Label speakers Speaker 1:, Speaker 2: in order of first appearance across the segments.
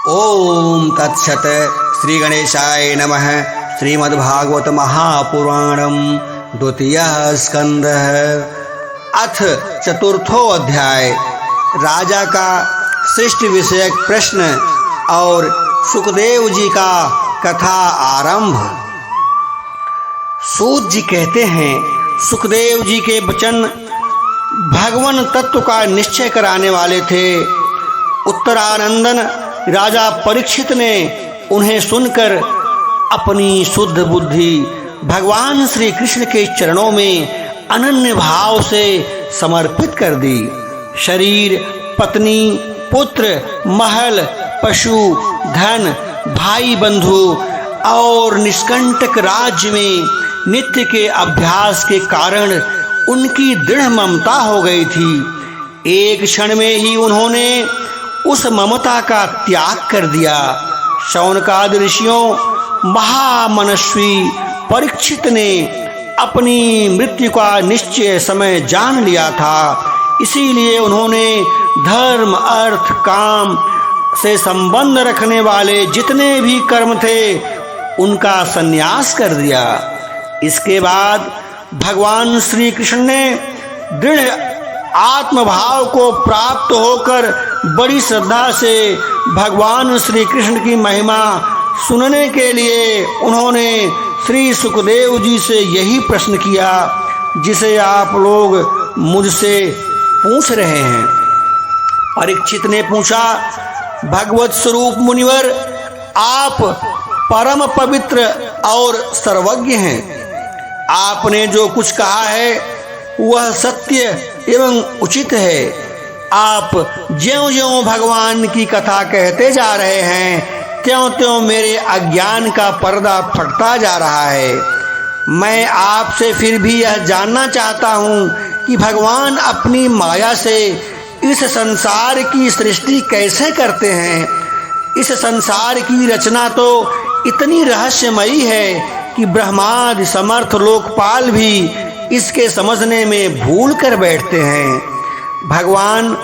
Speaker 1: ओम तत्सत। श्री गणेशाय नमः। श्रीमद्भागवत महापुराणम द्वितीय स्कंद अथ चतुर्थो अध्याय। राजा का सृष्टि विषयक प्रश्न और सुखदेव जी का कथा आरंभ। सूत जी कहते हैं, सुखदेव जी के वचन भगवान तत्व का निश्चय कराने वाले थे। उत्तरानंदन राजा परीक्षित ने उन्हें सुनकर अपनी शुद्ध बुद्धि भगवान श्री कृष्ण के चरणों में अनन्य भाव से समर्पित कर दी। शरीर, पत्नी, पुत्र, महल, पशु, धन, भाई बंधु और निष्कंटक राज्य में नित्य के अभ्यास के कारण उनकी दृढ़ ममता हो गई थी। एक क्षण में ही उन्होंने उस ममता का त्याग कर दिया। शौनकाद ऋषियों महामनस्वी परीक्षित ने अपनी मृत्यु का निश्चय समय जान लिया था। इसीलिए उन्होंने धर्म, अर्थ, काम से संबंध रखने वाले जितने भी कर्म थे उनका संन्यास कर दिया। इसके बाद भगवान श्री कृष्ण ने दृढ़ आत्मभाव को प्राप्त होकर बड़ी श्रद्धा से भगवान श्री कृष्ण की महिमा सुनने के लिए उन्होंने श्री सुखदेव जी से यही प्रश्न किया जिसे आप लोग मुझसे पूछ रहे हैं। परीक्षित ने पूछा, भगवत स्वरूप मुनिवर, आप परम पवित्र और सर्वज्ञ हैं। आपने जो कुछ कहा है वह सत्य एवं उचित है। आप ज्यों-ज्यों भगवान की कथा कहते जा रहे हैं त्यों-त्यों मेरे अज्ञान का पर्दा फटता जा रहा है। मैं आपसे फिर भी यह जानना चाहता हूँ कि भगवान अपनी माया से इस संसार की सृष्टि कैसे करते हैं। इस संसार की रचना तो इतनी रहस्यमयी है कि ब्रह्मादि समर्थ लोकपाल भी इसके समझने में भूल कर बैठते हैं। भगवान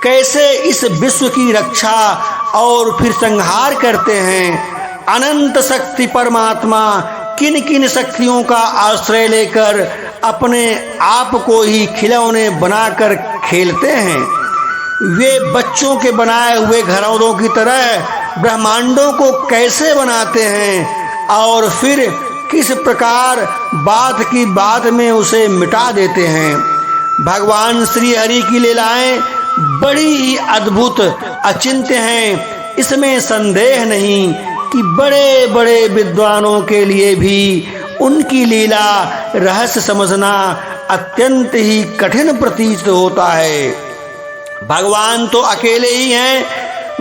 Speaker 1: कैसे इस विश्व की रक्षा और फिर संहार करते हैं। अनंत शक्ति परमात्मा किन किन शक्तियों का आश्रय लेकर अपने आप को ही खिलौने बनाकर खेलते हैं। वे बच्चों के बनाए हुए घरौंदों की तरह ब्रह्मांडों को कैसे बनाते हैं और फिर किस प्रकार बात की बात में उसे मिटा देते हैं। भगवान श्री हरि की लीलाएं बड़ी ही अद्भुत अचिंत्य हैं। इसमें संदेह नहीं कि बड़े बड़े विद्वानों के लिए भी उनकी लीला रहस्य समझना अत्यंत ही कठिन प्रतीत होता है। भगवान तो अकेले ही हैं।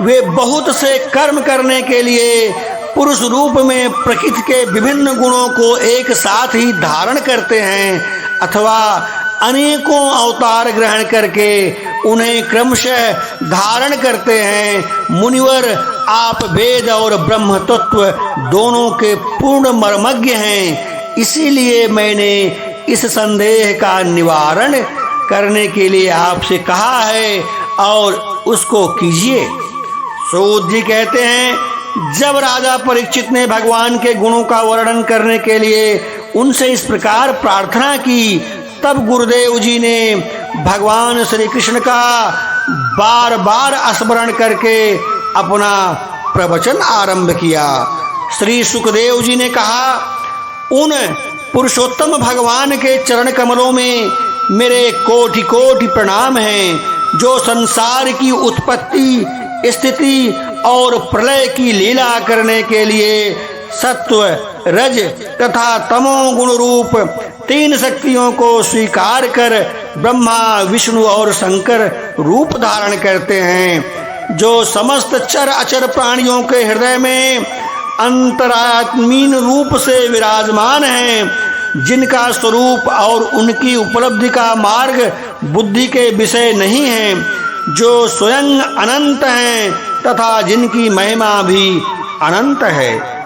Speaker 1: वे बहुत से कर्म करने के लिए पुरुष रूप में प्रकृति के विभिन्न गुणों को एक साथ ही धारण करते हैं अथवा अनेकों अवतार ग्रहण करके उन्हें क्रमशः धारण करते हैं। मुनिवर, आप वेद और ब्रह्म तत्व दोनों के पूर्ण मर्मज्ञ हैं। इसीलिए मैंने इस संदेह का निवारण करने के लिए आपसे कहा है और उसको कीजिए। सूत जी कहते हैं, जब राजा परीक्षित ने भगवान के गुणों का वर्णन करने के लिए उनसे इस प्रकार प्रार्थना की, तब गुरुदेव जी ने भगवान श्री कृष्ण का बार बार स्मरण करके अपना प्रवचन आरंभ किया। श्री सुखदेव जी ने कहा, उन पुरुषोत्तम भगवान के चरण कमलों में मेरे कोटि कोटि प्रणाम हैं जो संसार की उत्पत्ति, स्थिति और प्रलय की लीला करने के लिए सत्व, रज तथा तमो गुण रूप तीन शक्तियों को स्वीकार कर ब्रह्मा, विष्णु और शंकर रूप धारण करते हैं। जो समस्त चर अचर प्राणियों के हृदय में अंतरात्मीन रूप से विराजमान हैं, जिनका स्वरूप और उनकी उपलब्धि का मार्ग बुद्धि के विषय नहीं है, जो स्वयं अनंत हैं तथा जिनकी महिमा भी अनंत है।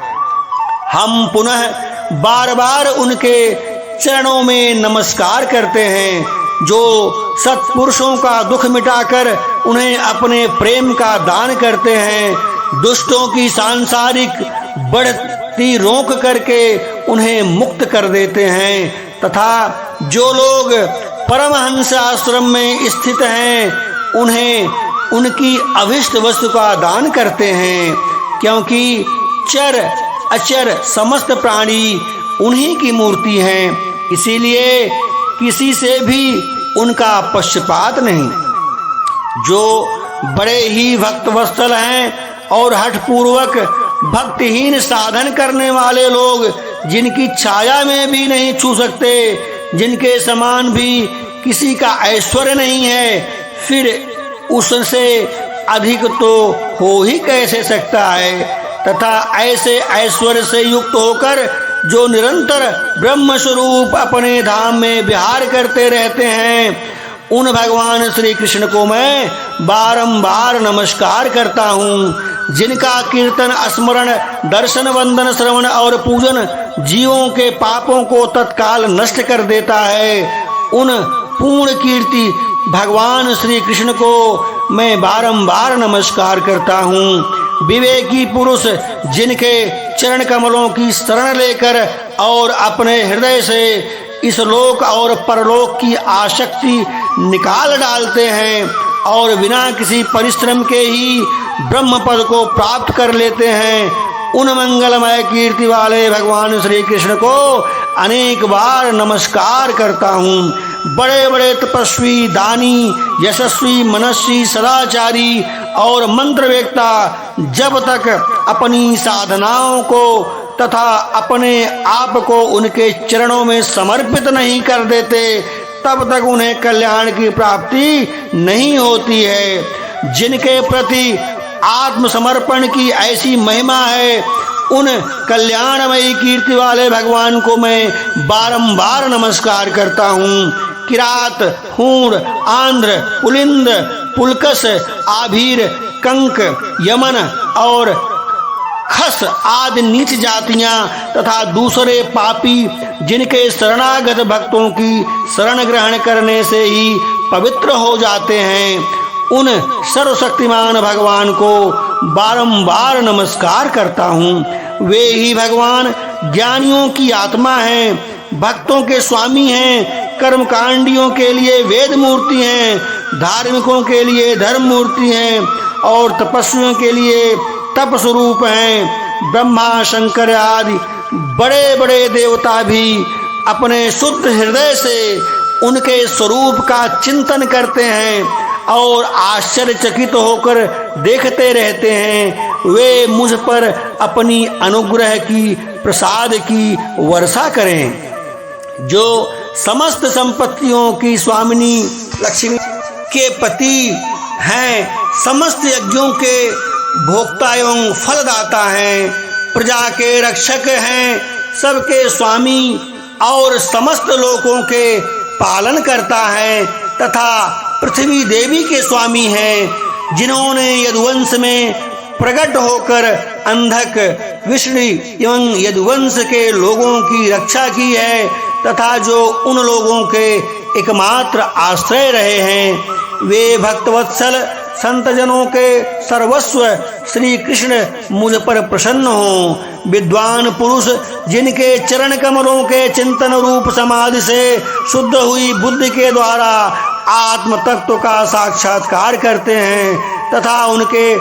Speaker 1: हम पुनः बार बार उनके चरणों में नमस्कार करते हैं, जो सत्पुरुषों का दुख मिटाकर उन्हें अपने प्रेम का दान करते हैं, दुष्टों की सांसारिक बढ़ती रोक करके उन्हें मुक्त कर देते हैं तथा जो लोग परमहंस आश्रम में स्थित हैं उन्हें उनकी अभिष्ट वस्तु का दान करते हैं, क्योंकि चर अचर समस्त प्राणी उन्हीं की मूर्ति हैं, इसीलिए किसी से भी उनका पक्षपात नहीं। जो बड़े ही भक्तवत्सल हैं और हठपूर्वक भक्तिहीन साधन करने वाले लोग जिनकी छाया में भी नहीं छू सकते, जिनके समान भी किसी का ऐश्वर्य नहीं है, फिर उससे अधिक तो हो ही कैसे सकता है। तथा ऐसे ऐश्वर्य से युक्त होकर जो निरंतर ब्रह्म स्वरूप अपने धाम में विहार करते रहते हैं, उन भगवान श्री कृष्ण को मैं बारंबार नमस्कार करता हूँ। जिनका कीर्तन, स्मरण, दर्शन, वंदन, श्रवण और पूजन जीवों के पापों को तत्काल नष्ट कर देता है, उन पूर्ण कीर्ति भगवान श्री कृष्ण को मैं बारंबार नमस्कार करता हूँ। विवेकी पुरुष जिनके चरण कमलों की शरण लेकर और अपने हृदय से इस लोक और परलोक की आसक्ति निकाल डालते हैं और बिना किसी परिश्रम के ही ब्रह्म पद को प्राप्त कर लेते हैं, उन मंगलमय कीर्ति वाले भगवान श्री कृष्ण को अनेक बार नमस्कार करता हूँ। बड़े बड़े तपस्वी, दानी, यशस्वी, मनस्वी, सदाचारी और मंत्रवेत्ता जब तक अपनी साधनाओं को तथा अपने आप को उनके चरणों में समर्पित नहीं कर देते, तब तक उन्हें कल्याण की प्राप्ति नहीं होती है। जिनके प्रति आत्मसमर्पण की ऐसी महिमा है, उन कल्याणमयी कीर्ति वाले भगवान को मैं बारंबार नमस्कार करता हूँ। किरात, हूण, आंध्र, पुलिंद, पुलकस, आभीर, कंक, यमन और खस आदि नीच जातियां तथा दूसरे पापी जिनके शरणागत भक्तों की शरण ग्रहण करने से ही पवित्र हो जाते हैं, उन सर्वशक्तिमान भगवान को बारंबार नमस्कार करता हूँ। वे ही भगवान ज्ञानियों की आत्मा हैं, भक्तों के स्वामी हैं, कर्मकांडियों के लिए वेद मूर्ति हैं, धार्मिकों के लिए धर्म मूर्ति हैं और तपस्वियों के लिए तप स्वरूप हैं। ब्रह्मा, शंकर आदि बड़े बड़े देवता भी अपने शुद्ध हृदय से उनके स्वरूप का चिंतन करते हैं और आश्चर्यचकित होकर देखते रहते हैं, वे मुझ पर अपनी अनुग्रह की प्रसाद की वर्षा करें। जो समस्त संपत्तियों की स्वामिनी लक्ष्मी के पति हैं, समस्त यज्ञों के भोक्ता एवं फलदाता हैं, प्रजा के रक्षक हैं, सबके स्वामी और समस्त लोकों के पालन करता है तथा पृथ्वी देवी के स्वामी हैं, जिन्होंने यदुवंश में प्रकट होकर अंधक, विष्णु एवं यदुवंश के लोगों की रक्षा की है तथा जो उन लोगों के एकमात्र आश्रय रहे हैं। वे भक्तवत्सल संतजनों के सर्वस्व श्री कृष्ण मुझ पर प्रसन्न हों। विद्वान पुरुष जिनके चरण कमलों के चिंतन रूप समाधि से शुद्ध हुई बुद्धि के द्वारा आत्म तत्व का साक्षात्कार करते हैं तथा उनके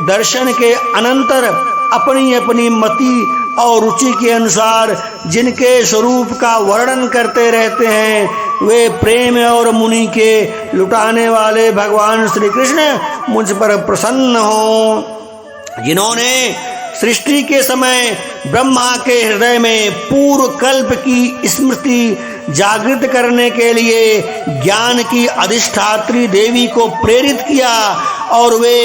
Speaker 1: दर्शन के अनंतर अपनी अपनी मति और रुचि के अनुसार जिनके स्वरूप का वर्णन करते रहते हैं, वे प्रेम और मुनि के लुटाने वाले भगवान श्री कृष्ण मुझ पर प्रसन्न हों। जिन्होंने सृष्टि के समय ब्रह्मा के हृदय में पूर्व कल्प की स्मृति जागृत करने के लिए ज्ञान की अधिष्ठात्री देवी को प्रेरित किया और वे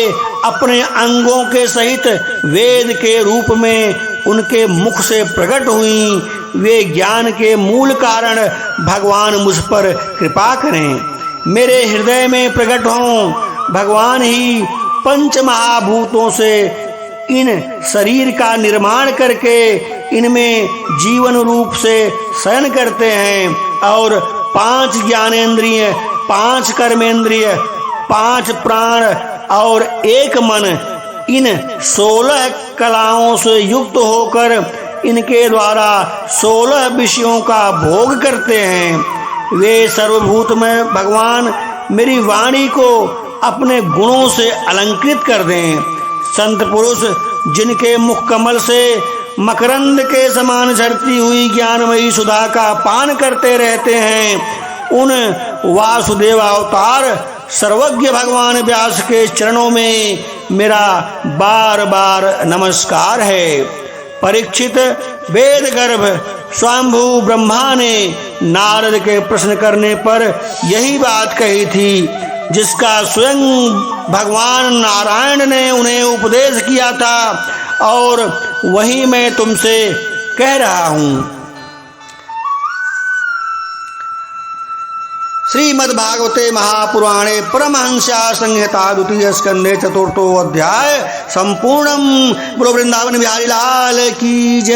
Speaker 1: अपने अंगों के सहित वेद के रूप में उनके मुख से प्रकट हुई। वे ज्ञान के मूल कारण भगवान मुझ पर कृपा करें, मेरे हृदय में प्रकट हों। भगवान ही पंच महाभूतों से इन शरीर का निर्माण करके इनमें जीवन रूप से शयन करते हैं और 5 ज्ञानेंद्रिय, 5 कर्मेंद्रिय, 5 प्राण और 1 मन इन 16 कलाओं से युक्त होकर इनके द्वारा 16 विषयों का भोग करते हैं। वे सर्वभूतमय भगवान मेरी वाणी को अपने गुणों से अलंकृत कर दें। संत पुरुष जिनके मुख कमल से मकरंद के समान झरती हुई ज्ञानमयी सुधा का पान करते रहते हैं, उन वासुदेव अवतार सर्वज्ञ भगवान व्यास के चरणों में मेरा बार बार नमस्कार है। परीक्षित, वेद गर्भ स्वयंभू ब्रह्मा ने नारद के प्रश्न करने पर यही बात कही थी, जिसका स्वयं भगवान नारायण ने उन्हें उपदेश किया था, और वही मैं तुमसे कह रहा हूँ। श्रीमद्भागवते महापुराणे परमहंस्या संहिता द्वितीय स्कंधे चतुर्थो अध्याय संपूर्णम। बोलो वृंदावन बिहारी लाल की जय।